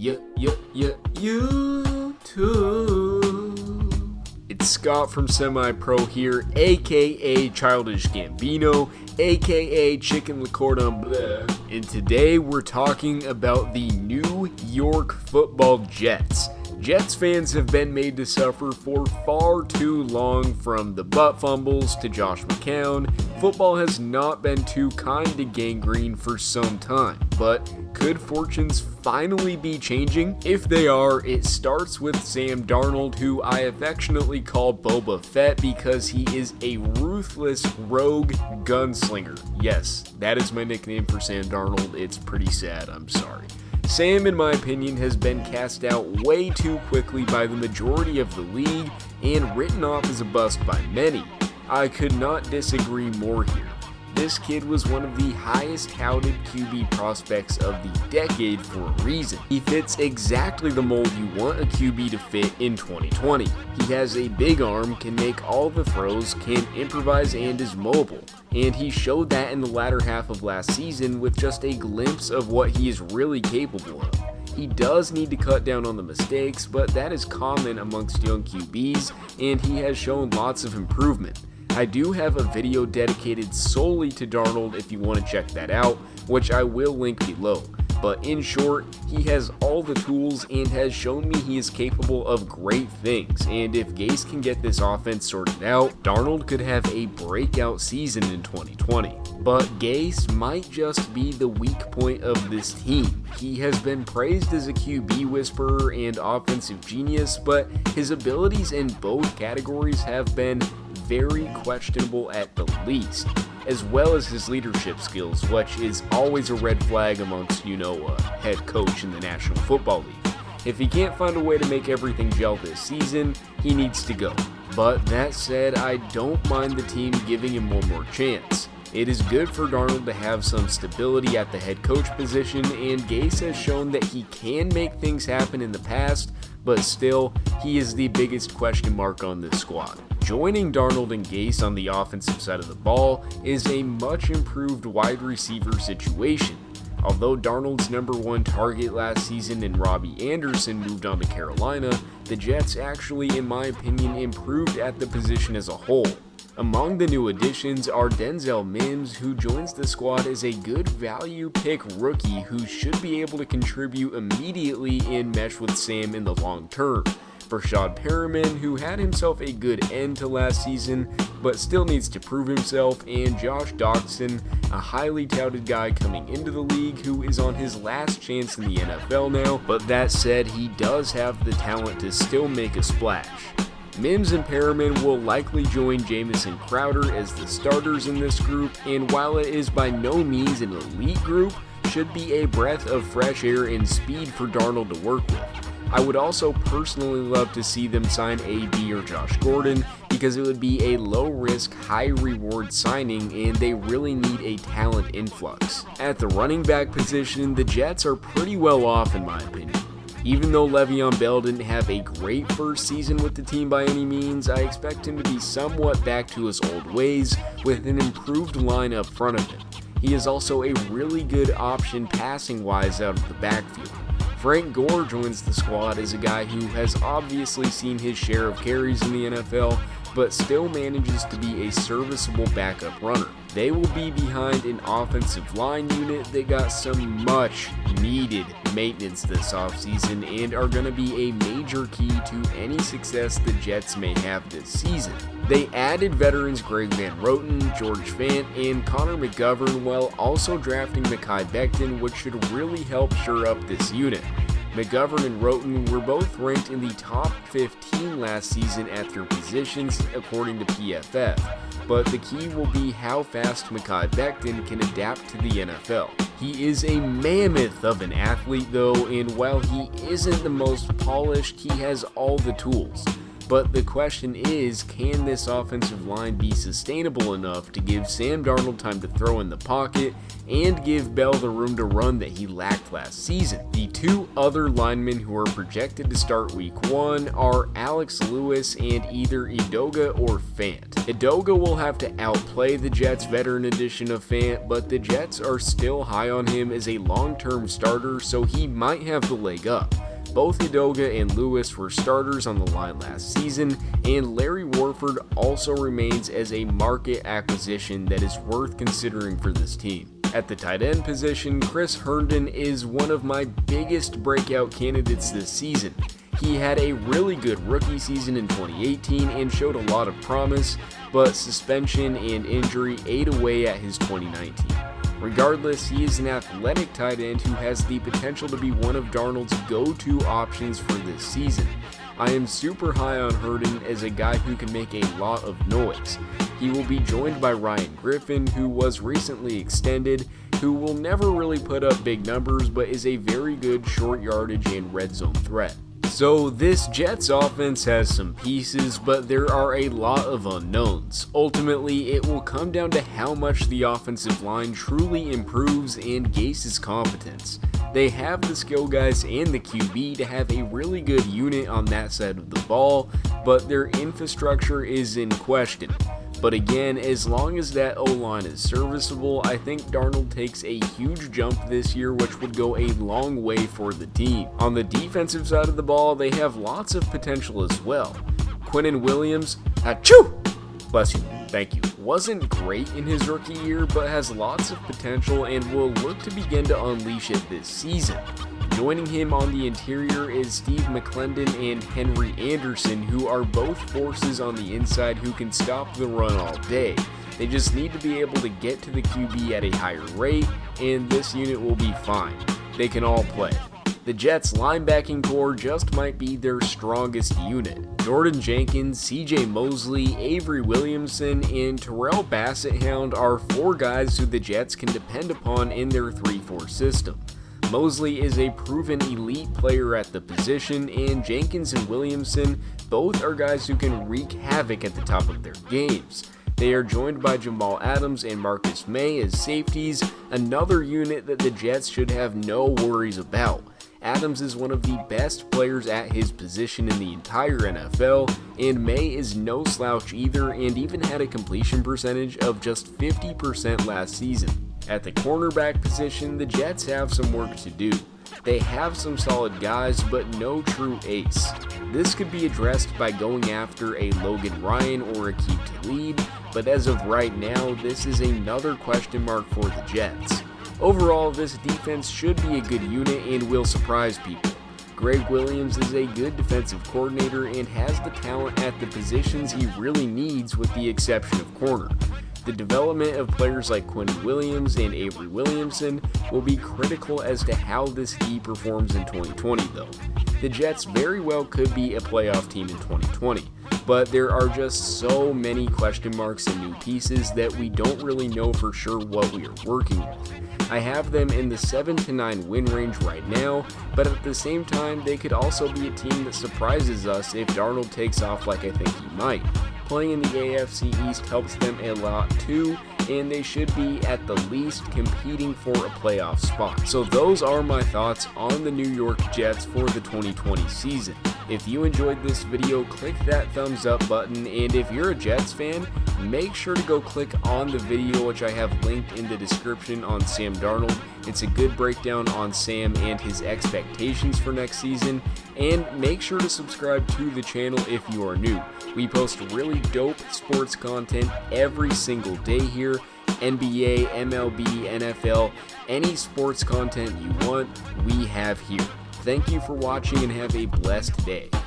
YouTube. It's Scott from SemiPro here, aka Childish Gambino, aka Chicken Le Cordon Bleu. And today we're talking about the New York Football Jets. Jets fans have been made to suffer for far too long, from the butt fumbles to Josh McCown. Football has not been too kind to Gangrene for some time, but could fortunes finally be changing? If they are, it starts with Sam Darnold, who I affectionately call Boba Fett because he is a ruthless rogue gunslinger. Yes, that is my nickname for Sam Darnold. It's pretty sad, I'm sorry. Sam, in my opinion, has been cast out way too quickly by the majority of the league and written off as a bust by many. I could not disagree more here. This kid was one of the highest touted QB prospects of the decade for a reason. He fits exactly the mold you want a QB to fit in 2020. He has a big arm, can make all the throws, can improvise, and is mobile. And he showed that in the latter half of last season with just a glimpse of what he is really capable of. He does need to cut down on the mistakes, but that is common amongst young QBs, and he has shown lots of improvement. I do have a video dedicated solely to Darnold if you want to check that out, which I will link below. But in short, he has all the tools and has shown me he is capable of great things, and if Gase can get this offense sorted out, Darnold could have a breakout season in 2020. But Gase might just be the weak point of this team. He has been praised as a QB whisperer and offensive genius, but his abilities in both categories have been very questionable at the least, as well as his leadership skills, which is always a red flag amongst, a head coach in the National Football League. If he can't find a way to make everything gel this season, he needs to go. But that said, I don't mind the team giving him one more chance. It is good for Darnold to have some stability at the head coach position, and Gase has shown that he can make things happen in the past, but still, he is the biggest question mark on this squad. Joining Darnold and Gase on the offensive side of the ball is a much improved wide receiver situation. Although Darnold's number one target last season and Robbie Anderson moved on to Carolina, the Jets actually, in my opinion, improved at the position as a whole. Among the new additions are Denzel Mims, who joins the squad as a good value pick rookie who should be able to contribute immediately and mesh with Sam in the long term. Brashad Perriman, who had himself a good end to last season, but still needs to prove himself, and Josh Doctson, a highly touted guy coming into the league who is on his last chance in the NFL now, but that said, he does have the talent to still make a splash. Mims and Perriman will likely join Jamison Crowder as the starters in this group, and while it is by no means an elite group, should be a breath of fresh air and speed for Darnold to work with. I would also personally love to see them sign AB or Josh Gordon because it would be a low-risk, high-reward signing, and they really need a talent influx. At the running back position, the Jets are pretty well off in my opinion. Even though Le'Veon Bell didn't have a great first season with the team by any means, I expect him to be somewhat back to his old ways with an improved line up front of him. He is also a really good option passing-wise out of the backfield. Frank Gore joins the squad as a guy who has obviously seen his share of carries in the NFL, but still manages to be a serviceable backup runner. They will be behind an offensive line unit that got some much needed maintenance this offseason and are going to be a major key to any success the Jets may have this season. They added veterans Greg Van Roten, George Fant, and Connor McGovern while also drafting Mekhi Becton, which should really help shore up this unit. McGovern and Roten were both ranked in the top 15 last season at their positions according to PFF, but the key will be how fast Mekhi Becton can adapt to the NFL. He is a mammoth of an athlete though, and while he isn't the most polished, he has all the tools. But the question is, can this offensive line be sustainable enough to give Sam Darnold time to throw in the pocket and give Bell the room to run that he lacked last season? The two other linemen who are projected to start week 1 are Alex Lewis and either Edoga or Fant. Edoga will have to outplay the Jets' veteran addition of Fant, but the Jets are still high on him as a long-term starter, so he might have the leg up. Both Edoga and Lewis were starters on the line last season, and Larry Warford also remains as a market acquisition that is worth considering for this team. At the tight end position, Chris Herndon is one of my biggest breakout candidates this season. He had a really good rookie season in 2018 and showed a lot of promise, but suspension and injury ate away at his 2019. Regardless, he is an athletic tight end who has the potential to be one of Darnold's go-to options for this season. I am super high on Herndon as a guy who can make a lot of noise. He will be joined by Ryan Griffin, who was recently extended, who will never really put up big numbers but is a very good short yardage and red zone threat. So this Jets offense has some pieces, but there are a lot of unknowns. Ultimately, it will come down to how much the offensive line truly improves and Gase's competence. They have the skill guys and the QB to have a really good unit on that side of the ball, but their infrastructure is in question. But again, as long as that O-line is serviceable, I think Darnold takes a huge jump this year, which would go a long way for the team. On the defensive side of the ball, they have lots of potential as well. Quinnen Williams, achoo! Bless you, thank you. Wasn't great in his rookie year, but has lots of potential and will look to begin to unleash it this season. Joining him on the interior is Steve McClendon and Henry Anderson, who are both forces on the inside who can stop the run all day. They just need to be able to get to the QB at a higher rate, and this unit will be fine. They can all play. The Jets' linebacking core just might be their strongest unit. Jordan Jenkins, CJ Mosley, Avery Williamson, and Terrell Bassett-Hound are four guys who the Jets can depend upon in their 3-4 system. Mosley is a proven elite player at the position, and Jenkins and Williamson both are guys who can wreak havoc at the top of their games. They are joined by Jamal Adams and Marcus May as safeties, another unit that the Jets should have no worries about. Adams is one of the best players at his position in the entire NFL, and May is no slouch either and even had a completion percentage of just 50% last season. At the cornerback position, the Jets have some work to do. They have some solid guys, but no true ace. This could be addressed by going after a Logan Ryan or a Aqib Talib, but as of right now, this is another question mark for the Jets. Overall, this defense should be a good unit and will surprise people. Greg Williams is a good defensive coordinator and has the talent at the positions he really needs with the exception of corner. The development of players like Quinnen Williams and Avery Williamson will be critical as to how this D performs in 2020 though. The Jets very well could be a playoff team in 2020, but there are just so many question marks and new pieces that we don't really know for sure what we are working with. I have them in the 7-9 win range right now, but at the same time, they could also be a team that surprises us if Darnold takes off like I think he might. Playing in the AFC East helps them a lot too, and they should be at the least competing for a playoff spot. So those are my thoughts on the New York Jets for the 2020 season. If you enjoyed this video, click that thumbs up button, and if you're a Jets fan, make sure to go click on the video which I have linked in the description on Sam Darnold. It's a good breakdown on Sam and his expectations for next season, and make sure to subscribe to the channel if you are new. We post really dope sports content every single day here. NBA, MLB, NFL, any sports content you want, we have here. Thank you for watching and have a blessed day.